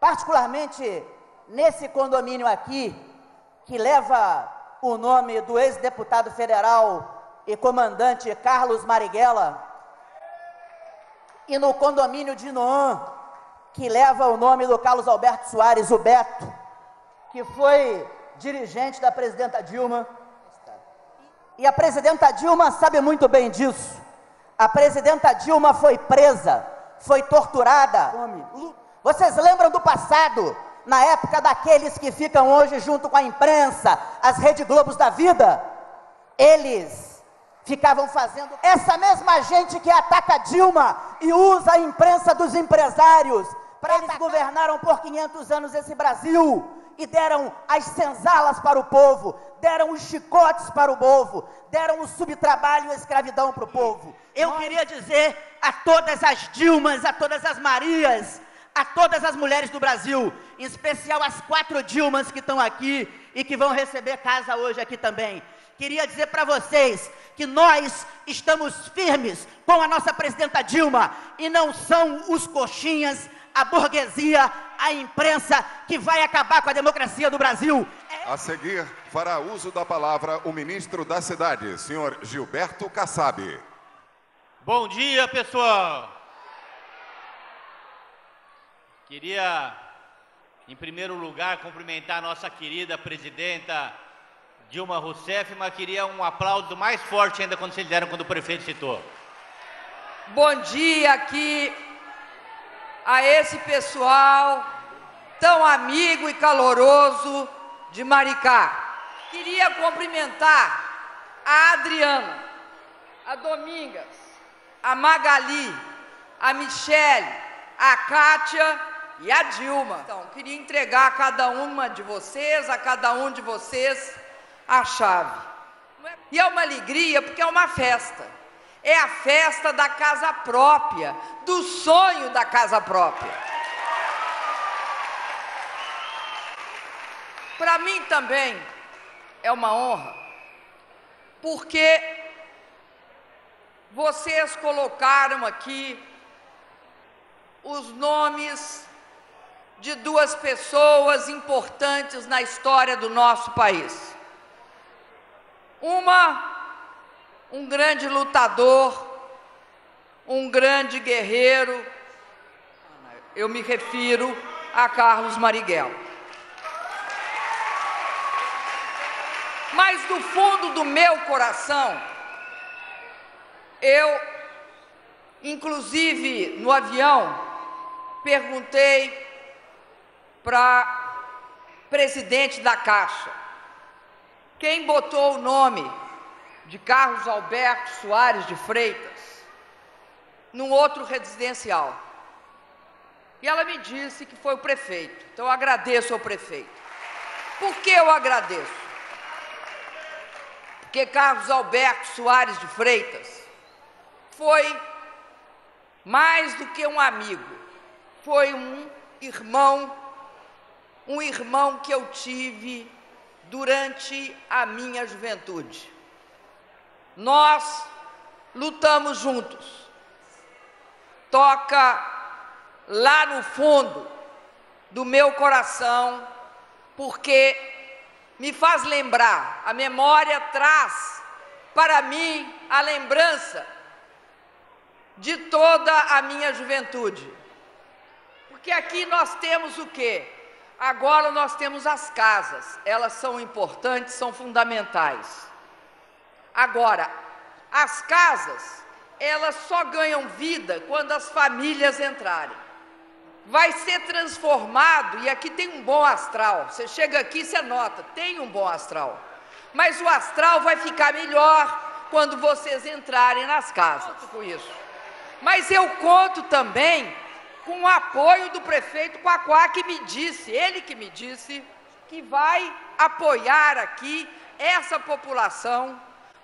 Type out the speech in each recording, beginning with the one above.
particularmente nesse condomínio aqui, que leva o nome do ex-deputado federal e comandante Carlos Marighella, e no condomínio de Noan, que leva o nome do Carlos Alberto Soares, o Beto, que foi dirigente da presidenta Dilma. E a presidenta Dilma sabe muito bem disso. A presidenta Dilma foi presa, foi torturada. Vocês lembram do passado, na época daqueles que ficam hoje junto com a imprensa, as Rede Globos da vida? Eles ficavam fazendo... Essa mesma gente que ataca Dilma e usa a imprensa dos empresários, para eles governaram por 500 anos esse Brasil, e deram as senzalas para o povo, deram os chicotes para o povo, deram o subtrabalho e a escravidão para o povo. Eu queria dizer a todas as Dilmas, a todas as Marias, a todas as mulheres do Brasil, em especial as 4 Dilmas que estão aqui e que vão receber casa hoje aqui também. Queria dizer para vocês que nós estamos firmes com a nossa presidenta Dilma, e não são os coxinhas, a burguesia, a imprensa que vai acabar com a democracia do Brasil. A seguir, fará uso da palavra o ministro da Cidade, senhor Gilberto Kassab. Bom dia, pessoal. Queria, em primeiro lugar, cumprimentar a nossa querida presidenta Dilma Rousseff, mas queria um aplauso mais forte ainda quando vocês deram, quando o prefeito citou. Bom dia aqui a esse pessoal tão amigo e caloroso de Maricá. Queria cumprimentar a Adriana, a Domingas, a Magali, a Michele, a Kátia e a Dilma. Então, queria entregar a cada uma de vocês, a cada um de vocês, a chave. E é uma alegria porque é uma festa. É a festa da casa própria, do sonho da casa própria. Para mim também é uma honra, porque vocês colocaram aqui os nomes de 2 pessoas importantes na história do nosso país. Um grande lutador, um grande guerreiro, eu me refiro a Carlos Marighella. Mas do fundo do meu coração, eu, inclusive no avião, perguntei para o presidente da Caixa, quem botou o nome de Carlos Alberto Soares de Freitas num outro residencial. E ela me disse que foi o prefeito. Então eu agradeço ao prefeito. Por que eu agradeço? Porque Carlos Alberto Soares de Freitas foi mais do que um amigo, foi um irmão que eu tive durante a minha juventude. Nós lutamos juntos. Toca lá no fundo do meu coração, porque me faz lembrar, a memória traz para mim a lembrança de toda a minha juventude. Porque aqui nós temos o quê? Agora nós temos as casas, elas são importantes, são fundamentais. Agora, as casas, elas só ganham vida quando as famílias entrarem. Vai ser transformado, e aqui tem um bom astral, você chega aqui e você nota, tem um bom astral. Mas o astral vai ficar melhor quando vocês entrarem nas casas. Com isso. Mas eu conto também com o apoio do prefeito Quaquá, que me disse, ele que me disse, que vai apoiar aqui essa população,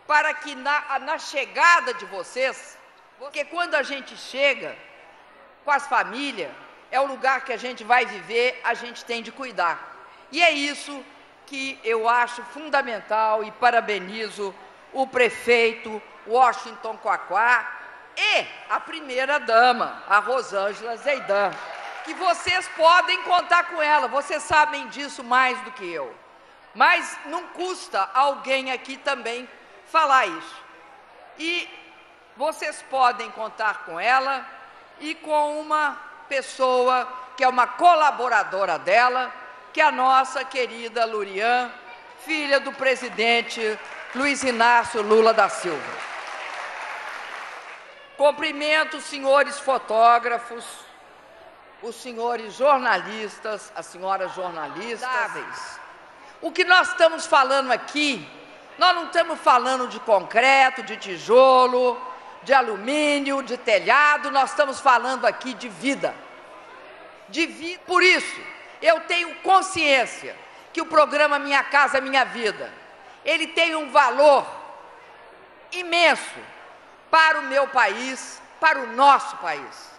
para que na chegada de vocês, porque quando a gente chega com as famílias, é o lugar que a gente vai viver, a gente tem de cuidar. E é isso que eu acho fundamental, e parabenizo o prefeito Washington Quaquá e a primeira-dama, a Rosângela Zeidan, que vocês podem contar com ela, vocês sabem disso mais do que eu. Mas não custa alguém aqui também falar isso. E vocês podem contar com ela e com uma pessoa que é uma colaboradora dela, que é a nossa querida Lurian, filha do presidente Luiz Inácio Lula da Silva. Cumprimento os senhores fotógrafos, os senhores jornalistas, as senhoras jornalistas. O que nós estamos falando aqui, nós não estamos falando de concreto, de tijolo, de alumínio, de telhado, nós estamos falando aqui de vida. De vida. Por isso, eu tenho consciência que o programa Minha Casa Minha Vida, ele tem um valor imenso para o meu país, para o nosso país.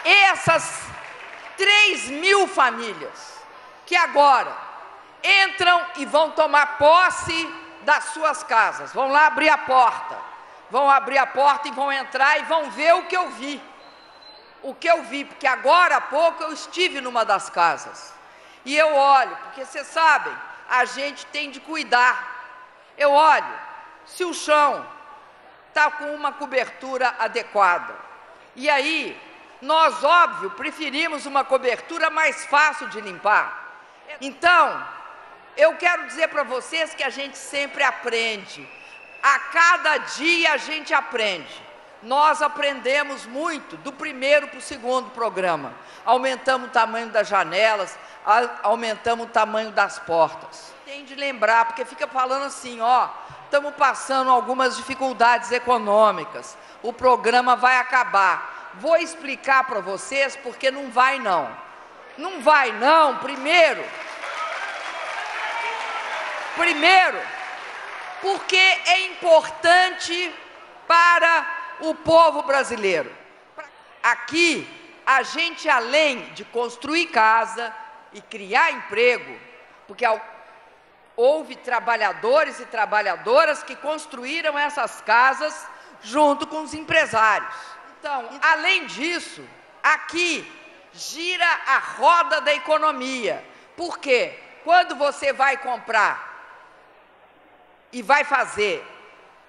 Essas 3.000 famílias que agora entram e vão tomar posse das suas casas, vão lá abrir a porta, e vão entrar e vão ver o que eu vi. O que eu vi, porque agora há pouco eu estive numa das casas. E eu olho, porque vocês sabem, a gente tem de cuidar. Eu olho, se o chão está com uma cobertura adequada. E aí, nós, óbvio, preferimos uma cobertura mais fácil de limpar. Então, eu quero dizer para vocês que a gente sempre aprende. A cada dia a gente aprende. Nós aprendemos muito do primeiro para o segundo programa. Aumentamos o tamanho das janelas, aumentamos o tamanho das portas. Tem de lembrar, porque fica falando assim, ó, estamos passando algumas dificuldades econômicas, o programa vai acabar. Vou explicar para vocês porque não vai não. Não vai não, primeiro, porque é importante para o povo brasileiro. Aqui, a gente, além de construir casa e criar emprego, porque houve trabalhadores e trabalhadoras que construíram essas casas junto com os empresários. Então, além disso, aqui gira a roda da economia. Porque quando você vai comprar e vai fazer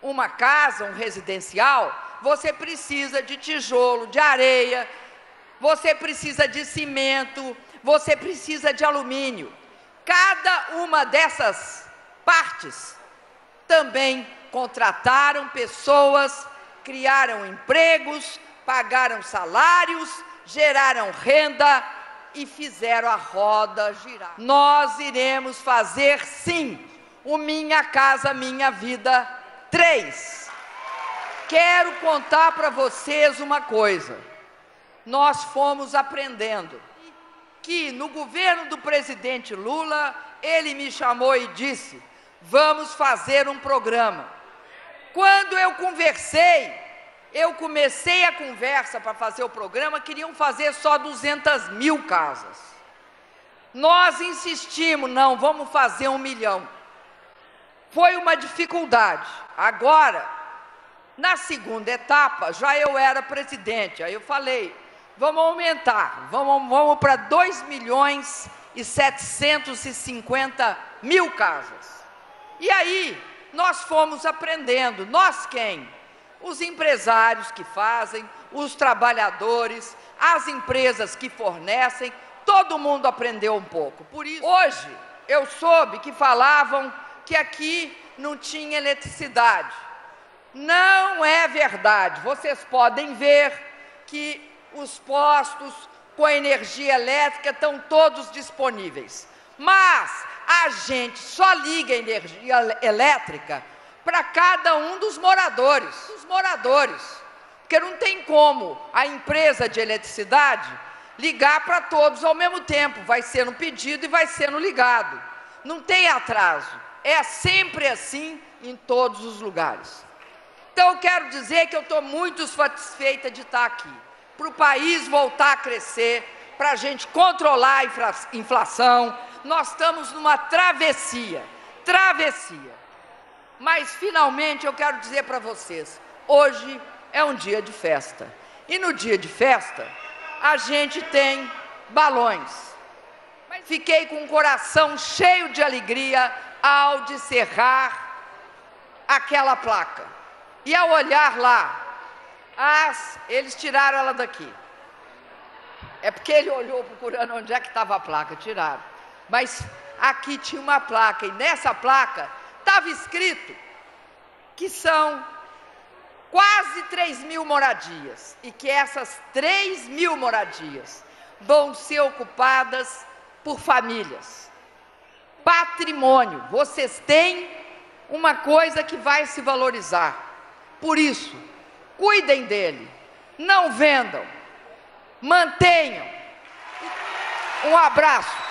uma casa, um residencial, você precisa de tijolo, de areia, você precisa de cimento, você precisa de alumínio. Cada uma dessas partes também contrataram pessoas, criaram empregos, pagaram salários, geraram renda e fizeram a roda girar. Nós iremos fazer, sim, o Minha Casa Minha Vida 3. Quero contar para vocês uma coisa. Nós fomos aprendendo que no governo do presidente Lula, ele me chamou e disse, vamos fazer um programa. Quando eu comecei a conversa para fazer o programa, queriam fazer só 200.000 casas. Nós insistimos, não, vamos fazer 1 milhão. Foi uma dificuldade. Agora, na segunda etapa, já eu era presidente, aí eu falei, vamos aumentar, vamos para 2.750.000 casas. E aí, nós fomos aprendendo, nós quem? Os empresários que fazem, os trabalhadores, as empresas que fornecem, todo mundo aprendeu um pouco. Por isso, hoje, eu soube que falavam que aqui não tinha eletricidade. Não é verdade. Vocês podem ver que os postos com energia elétrica estão todos disponíveis. Mas a gente só liga a energia elétrica para cada um dos moradores. Porque não tem como a empresa de eletricidade ligar para todos ao mesmo tempo. Vai sendo pedido e vai sendo ligado. Não tem atraso. É sempre assim em todos os lugares. Então, eu quero dizer que eu estou muito satisfeita de estar aqui. Para o país voltar a crescer, para a gente controlar a inflação, nós estamos numa travessia. Mas, finalmente, eu quero dizer para vocês, hoje é um dia de festa. E no dia de festa, a gente tem balões. Mas fiquei com o coração cheio de alegria ao descerrar aquela placa. E ao olhar lá, eles tiraram ela daqui. É porque ele olhou procurando onde é que estava a placa, tiraram. Mas aqui tinha uma placa, e nessa placa estava escrito que são quase 3.000 moradias, e que essas 3.000 moradias vão ser ocupadas por famílias. Patrimônio, vocês têm uma coisa que vai se valorizar. Por isso, cuidem dele, não vendam, mantenham. Um abraço.